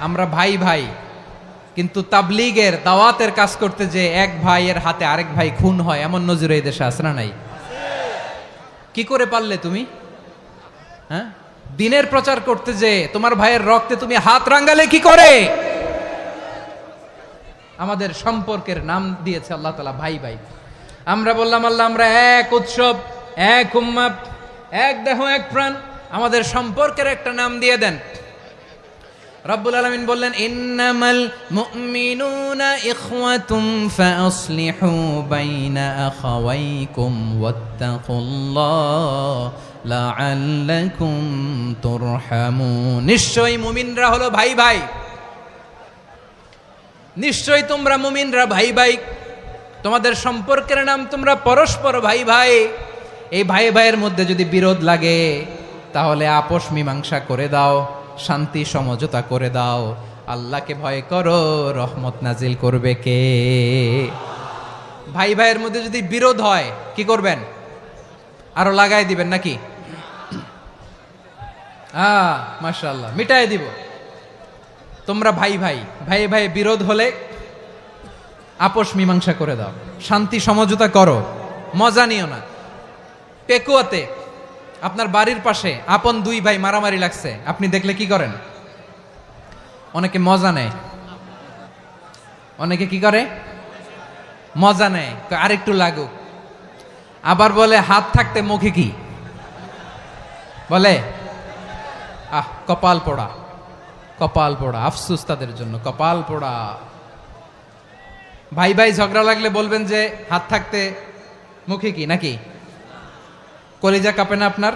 আমরা ভাই ভাই, কিন্তু তাবলীগের দাওয়াতের কাজ করতে যে এক ভাইয়ের হাতে আরেক ভাই খুন হয়, এমন নজির এই দেশে আছে না নাই? কি করে পারলে তুমি? হ্যাঁ, দিনের প্রচার করতে যে তোমার ভাইয়ের রক্তে তুমি হাত রাঙ্গালে কি করে? আমাদের সম্পর্কের নাম দিয়েছে আল্লাহ তাআলা ভাই ভাই। আমরা বললাম আল্লাহ আমরা এক উৎসব, এক উম্মাত, এক দেহ, এক প্রাণ, আমাদের সম্পর্কের একটা নাম দিয়ে দেন। রব্বুল আলামিন বললেন ইন্নামাল মুমিনুনা ইখওয়াতুম ফাসলিহু বাইনা আখাওয়াইকুম ওয়াত্তাকুল্লাহ লাআল্লাকুম তুরহামুন। নিশ্চয়ই মুমিনরা হলো ভাই ভাই, নিশ্চয়ই তোমরা মুমিনরা ভাই ভাই, তোমাদের সম্পর্কের নাম তোমরা পরস্পর ভাই ভাই। এই ভাই ভাইয়ের মধ্যে যদি বিরোধ লাগে তাহলে আপোষ মীমাংসা করে দাও, শান্তি সমঝোতা করে দাও। আল্লাহকে ভয় করো, রহমত নাজিল করবে কে? ভাই ভাইয়ের মধ্যে যদি বিরোধ হয় কি করবেন? আরো লাগাই দিবেন নাকি? মাশাআল্লাহ, মিটাই দিব। তোমরা ভাই ভাই, ভাই ভাই বিরোধ হলে আপোষ মীমাংসা করে দাও, শান্তি সমঝোতা করো, মজা নিও না। পেকুয়াতে আপনার বাড়ির পাশে আপন দুই ভাই মারামারি লাগছে, আপনি দেখলে কি করেন? অনেকে মজা নেয়, অনেকে কি করে? মজা নেয়, আরেকটু লাগুক। আবার বলে হাত থাকতে মুখে কি বলে? কপাল পোড়া, কপাল পোড়া। আফসোস তাদের জন্য, কপাল পোড়া। ভাই ভাই ঝগড়া লাগলে বলবেন যে হাত থাকতে মুখে কি, নাকি? কলিজা কাঁপে না আপনার?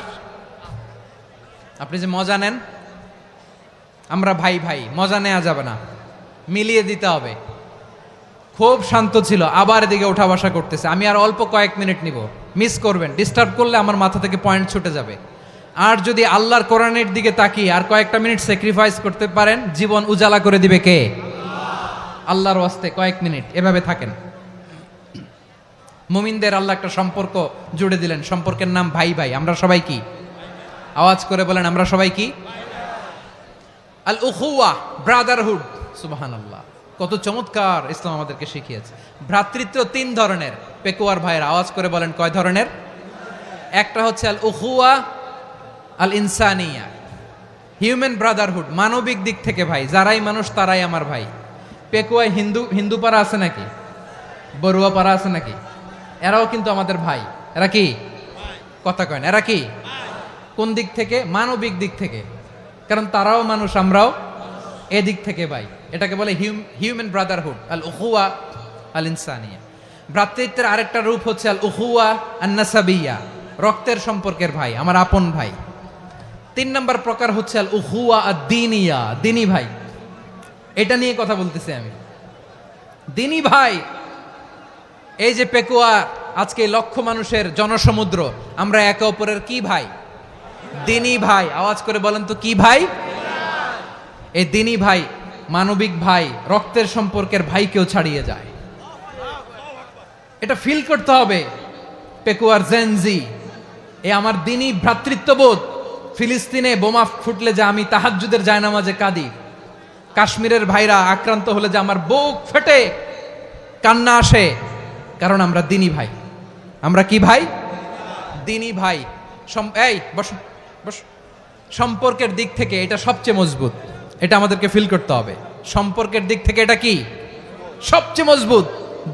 আপনি যে মজা নেন। আমরা ভাই ভাই, মজা নেওয়া যাবে না, মিলিয়ে দিতে হবে। খুব শান্ত ছিল, আবার এদিকে ওঠা বসা করতেছে। আমি আর অল্প কয়েক মিনিট নিব, মিস করবেন। ডিস্টার্ব করলে আমার মাথা থেকে পয়েন্ট ছুটে যাবে। আর যদি আল্লাহর কোরআনের দিকে তাকিয়ে আর কয়েকটা মিনিট স্যাক্রিফাইস করতে পারেন, জীবন উজালা করে দিবে কে? আল্লাহর ওয়াস্তে কয়েক মিনিট এভাবে থাকেন। মুমিনদের আল্লাহ একটা সম্পর্ক জুড়ে দিলেন, সম্পর্কের নাম ভাই ভাই। আমরা সবাই কি? আওয়াজ করে বলেন, আমরা সবাই কি? আল উখুয়া, ব্রাদারহুড। সুবহানাল্লাহ, কত চমৎকার ইসলাম আমাদেরকে শিখিয়েছে। ভ্রাতৃত্ব তিন ধরনের। পেকুয়ার ভাইয়ের আওয়াজ করে বলেন, কয় ধরনের? একটা হচ্ছে আল উখুয়া আল ইনসানিয়া, হিউম্যান ব্রাদারহুড, মানবিক দিক থেকে ভাই। যারাই মানুষ তারাই আমার ভাই। পেকুয়ায় হিন্দু পাড়া আছে নাকি? বড়ুয়া পাড়া আছে নাকি? এরাও কিন্তু আমাদের ভাই। এরা কি? কথা কয় না, এরা কি? কোন দিক থেকে? মানবিক দিক থেকে। কারণ তারাও মানুষ, আমরাও এদিক থেকে ভাই। এটাকে বলে হিউম্যান ব্রাদারহুড, আল উখুয়া আল ইনসানিয়া। ভ্রাতৃত্বের আরেকটা রূপ হচ্ছে আল উখুয়া আন নাসাবিয়া, রক্তের সম্পর্কের ভাই, আমার আপন ভাই। 3 নম্বর প্রকার হচ্ছে আল উখুয়া আদ-দীনিয়া, দিনী ভাই। এটা নিয়ে কথা বলতেছি আমি। দিনী ভাই, এই যে পেকুয়া, আজকে লক্ষ মানুষের জনসমুদ্র, আমরা একে অপরের কি ভাই? দিনী ভাই। আওয়াজ করে বলেন তো, কি ভাই? এই দিনী ভাই, মানবিক ভাই, রক্তের সম্পর্কের ভাইকেও ছাড়িয়ে যায়। এটা ফিল করতে হবে। পেকুয়ার জেনজি, এ আমার দিনী ভ্রাতৃত্ববোধ। ফিলিস্তিনে বোমা ফুটলে যে আমি তাহাজ্জুদের জায়নামাজে কাঁদি, কাশ্মীরের ভাইরা আক্রান্ত হলে যে আমার বুক ফেটে কান্না আসে, কারণ আমরা দিনী ভাই। আমরা কি ভাই? দিনী ভাই। এই বস বস। সম্পর্কের দিক থেকে এটা সবচেয়ে মজবুত। এটা আমাদেরকে ফিল করতে হবে। সম্পর্কের দিক থেকে এটা কি? সবচেয়ে মজবুত,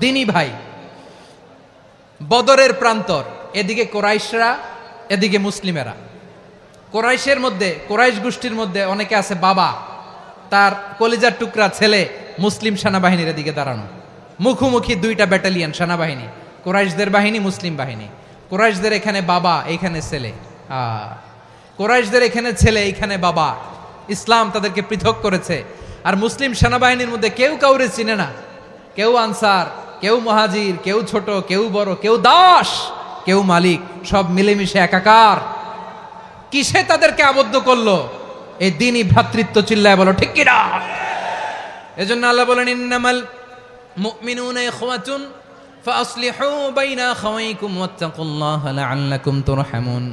দিনী ভাই। বদরের প্রান্তর, এদিকে কোরাইশরা, এদিকে মুসলিমেরা। কোরাইশের মধ্যে, কোরাইশ গোষ্ঠীর মধ্যে অনেকে আছে বাবা, তার কলিজার টুকরা ছেলে মুসলিম সেনাবাহিনীর এদিকে দাঁড়ানো। মুখোমুখি দুইটা ব্যাটালিয়ন সেনাবাহিনী, কোরাইশদের বাহিনী, মুসলিম বাহিনী। কোরাইশদের এখানে বাবা, এইখানে ছেলে। কোরাইশদের এখানে ছেলে, এইখানে বাবা। ইসলাম তাদেরকে পৃথক করেছে। আর মুসলিম সেনাবাহিনীর মধ্যে কেউ কাউরে চিনে না। কেউ আনসার, কেউ মুহাজির, কেউ ছোট, কেউ বড়, কেউ দাস, কেউ মালিক, সব মিলেমিশে একাকার। কিসে তাদেরকে আবদ্ধ করলো? এই দিনই ভ্রাতৃত্ব। চিল্লায় বলো ঠিক কিনা? এজন্য আল্লাহ বলেন ইন্নামাল মুমিনুনা ইখওয়াতুন ফাসলিহু বাইনা আখাওয়াইকুম ওয়াত্তাকুল্লাহা লাআল্লাকুম তুরহামুন।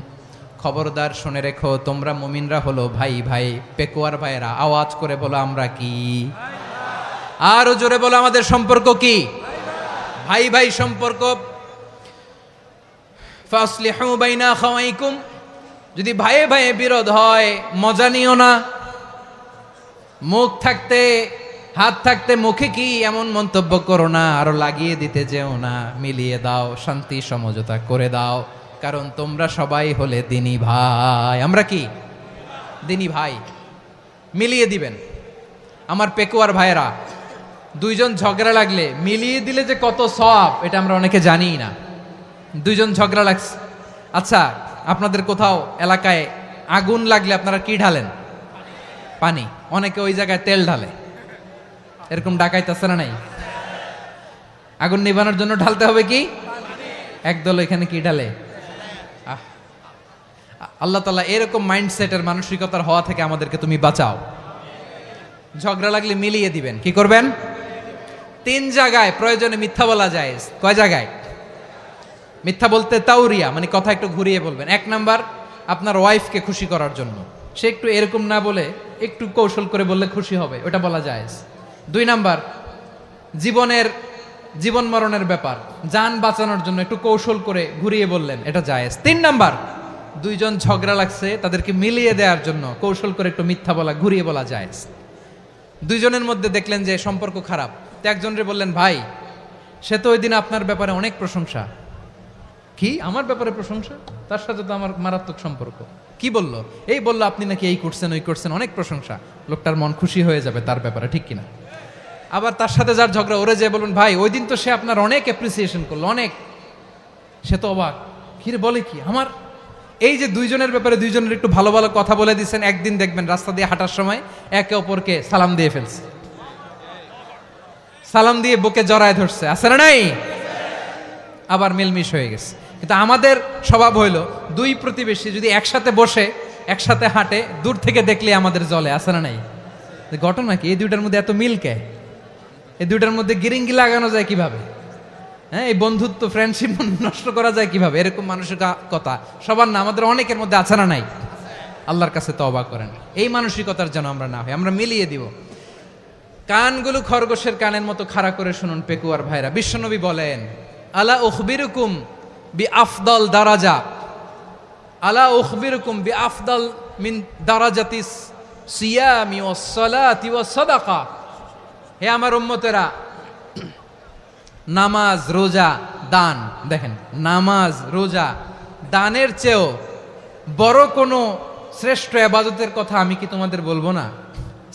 খবরদার শুনে রেখো, তোমরা মুমিনরা হলো ভাই ভাই। পেকুয়ার ভাইয়েরা আওয়াজ করে বলো আমরা কি? আরো জোরে বলো আমাদের সম্পর্ক কি? ভাই ভাই সম্পর্ক। ফাসলিহু বাইনা আখাওয়াইকুম, যদি ভাইয়ে ভাইয়ে বিরোধ হয় মজা নিও না। মুখ থাকতে হাত থাকতে মুখে কি এমন মন্তব্য করো না, আরো লাগিয়ে দিতে যেও না। মিলিয়ে দাও, শান্তি সমঝোতা করে দাও, কারণ তোমরা সবাই হলে দিনী ভাই। আমরা কি দিনী ভাই? মিলিয়ে দিবেন। আমার পেকুয়ার ভাইয়েরা, দুইজন ঝগড়া লাগলে মিলিয়ে দিলে যে কত সওয়াব, এটা আমরা অনেকে জানি না। দুইজন ঝগড়া লাগছে, আচ্ছা আপনাদের কোথাও এলাকায় আগুন লাগলে আপনারা কি ঢালেন? পানি। অনেকে ওই জায়গায় তেল ঢালে, এরকম ডাকাইতেছে না? নাই, আগুন নিভানোর জন্য ঢালতে হবে কি? একদল এখানে কি ঢালে? আল্লাহ তাআলা এরকম মাইন্ডসেটের মানসিকতার হওয়া থেকে আমাদেরকে তুমি বাঁচাও। ঝগড়া লাগলে মিলিয়ে দিবেন। কি করবেন? 3 জায়গায় প্রয়োজনে মিথ্যা বলা যায়। কয় জায়গায় মিথ্যা বলতে? তাউরিয়া, মানে কথা একটু ঘুরিয়ে বলবেন। 1 নাম্বার, আপনার ওয়াইফকে খুশি করার জন্য, সে একটু এরকম না বলে একটু কৌশল করে বললে খুশি হবে, ওটা বলা যায়। 2 নাম্বার, জীবন মরণের ব্যাপার, জান বাঁচানোর জন্য একটু কৌশল করে ঘুরিয়ে বললেন, এটা জায়েজ। 3 নাম্বার, দুইজন ঝগড়া লাগছে তাদেরকে মিলিয়ে দেওয়ার জন্য কৌশল করে একটু মিথ্যা বলা, ঘুরিয়ে বলা জায়েজ। দুইজনের মধ্যে দেখলেন যে সম্পর্ক খারাপ, তো একজনরে বললেন, ভাই সে তো ওই দিন আপনার ব্যাপারে অনেক প্রশংসা। কি আমার ব্যাপারে প্রশংসা? তার সাথে তো আমার মারাত্মক সম্পর্ক। কি বললো? এই বললো আপনি নাকি এই করছেন ওই করছেন, অনেক প্রশংসা। লোকটার মন খুশি হয়ে যাবে তার ব্যাপারে, ঠিক কিনা? আবার তার সাথে যার ঝগড়া, ওরে যে বলুন, ভাই ওই দিন তো সে আপনার অনেক অ্যাপ্রিসিয়েশন করলো, অনেক। সে তো অবাক, কিরে বলে কি আমার? এই যে দুইজনের ব্যাপারে দুইজনের একটু ভালো ভালো কথা বলে দিচ্ছেন, একদিন দেখবেন রাস্তা দিয়ে হাঁটার সময় একে অপরকে সালাম দিয়ে ফেলছে, সালাম দিয়ে বুকে জড়ায় ধরছে, আছে না নাই? আবার মিলমিশ হয়ে গেছে। কিন্তু আমাদের স্বভাব হইল, দুই প্রতিবেশী যদি একসাথে বসে একসাথে হাঁটে, দূর থেকে দেখলে আমাদের জলে, আছে না নাই? ঘটনা কি? এই দুইটার মধ্যে এত মিল কে? এই দুইটার মধ্যে গিরিঙ্গি লাগানো যায় কিভাবে? হ্যাঁ, এই বন্ধুত্ব ফ্রেন্ডশিপ নষ্ট করা যায় কিভাবে? এরকম মানসিকতা সবার না, আমাদের অনেকের মধ্যে আছে না নাই? আল্লাহর কাছে তওবা করেন, এই মানসিকতার যেন আমরা না হই, আমরা মিলিয়ে দিব। কানগুলো খরগোশের কানের মতো খাড়া করে শুনুন পেকুয়ার ভাইরা। বিশ্বনবী বলেন, আলা উখবিরুকুম বি আফদল দারাজা, আলা উখবিরুকুম বি আফদল মিন দারাজাতিস সিয়ামি ওয়াস সালাতি ওয়াস সাদাকা। হে আমার উম্মতেরা, নামাজ, রোজা, দান, দেখেন নামাজ, রোজা, দানের চেয়েও বড় কোনো শ্রেষ্ঠ ইবাদতের কথা আমি কি তোমাদের বলবো না?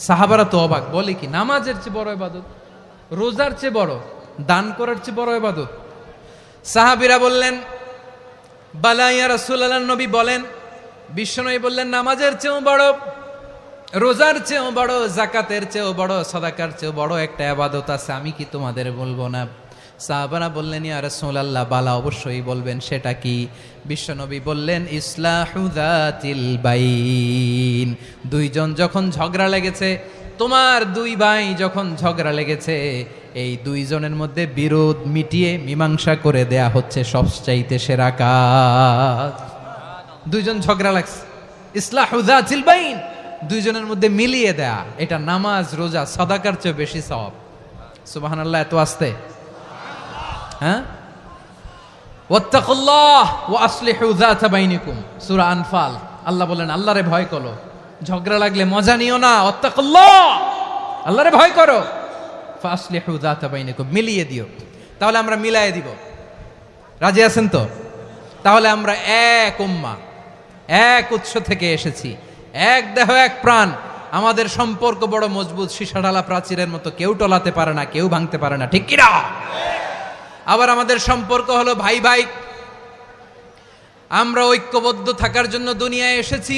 সাহাবারা তো অবাক, বলে কি নামাজের চেয়ে বড় ইবাদত, রোজার চেয়ে বড়, দান করার চেয়ে বড় ইবাদত? সাহাবীরা বললেন, বালা ইয়া রাসূলুল্লাহ। নবী বলেন, বিশ্বনবী বললেন, নামাজের চেয়েও বড়, রোজার চেয়েও বড়, যাকাতের চেয়েও বড়, সাদাকার চেয়েও বড় একটা ইবাদত আছে, আমি কি তোমাদের বলবো না? সাহাবারা বললেন, ইয়া রাসূলুল্লাহ, বালা অবশ্যই বলবেন, সেটা কি? বিশ্বনবী বললেন, ইসলাহু যাতিল বাইন। দুইজন যখন ঝগড়া লেগেছে, তোমার দুই ভাই যখন ঝগড়া লেগেছে, এই দুইজনের মধ্যে বিরোধ মিটিয়ে মীমাংসা করে দেয়া হচ্ছে সবচাইতে সেরা কাজ। দুইজন ঝগড়া লাগছে, ইসলাহু যাতিল বাইন, দুইজনের মধ্যে মিলিয়ে দেয়া, এটা নামাজ, রোজা, সাদাকার চেয়ে বেশি সওয়াব। সুবহানাল্লাহ, এত আস্তে? হ্যাঁ, ওয়াত্তাকুল্লাহ ওয়া আসলিহু যাতা বাইনিকুম, সূরা আনফাল। আল্লাহ বলেন, আল্লাহরে ভয় করো, ঝগড়া লাগলে মজা নিও না, ওয়াত্তাকুল্লাহ, আল্লাহরে ভয় করো, ফাসলিহু যাতা বাইনিকুম, মিলিয়ে দিও। তাহলে আমরা মিলায়ে দিব, রাজি আছেন তো? তাহলে আমরা এক উম্মাহ, এক উৎস থেকে এসেছি, এক দেহ এক প্রাণ, আমাদের সম্পর্ক বড় মজবুত, সীসা ঢালা প্রাচীরের মতো, কেউ টলাতে পারে না, কেউ ভাঙতে পারে না, ঠিক কিনা? আবার আমাদের সম্পর্ক হলো ভাই ভাই, আমরা ঐক্যবদ্ধ থাকার জন্য দুনিয়ায় এসেছি।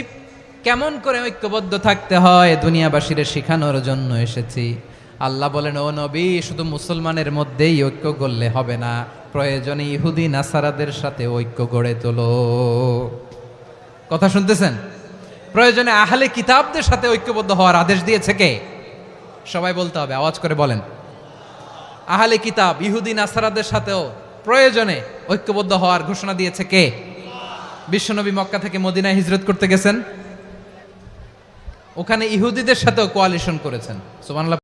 কেমন করে ঐক্যবদ্ধ থাকতে হয় দুনিয়াবাসীর শেখানোর জন্য এসেছি। আল্লাহ বলেন, ও নবী, শুধু মুসলমানের মধ্যেই ঐক্য গড়লে হবে না, প্রয়োজনে ইহুদি নাসারাদের সাথে ঐক্য গড়ে তোলো। কথা শুনতেছেন? প্রয়োজনে আহলে কিতাবদের সাথে ঐক্যবদ্ধ হওয়ার আদেশ দিয়েছে কে? সবাই বলতে হবে, আওয়াজ করে বলেন। আহলে কিতাব ইহুদি নাসারাদের সাথেও প্রয়োজনে ঐক্যবদ্ধ হওয়ার ঘোষণা দিয়েছে কে? বিশ্বনবী মক্কা থেকে মদিনায় হিজরত করতে গেছেন, ওখানে ইহুদিদের সাথেও কোয়ালিশন করেছেন। সুবহানাল্লাহ।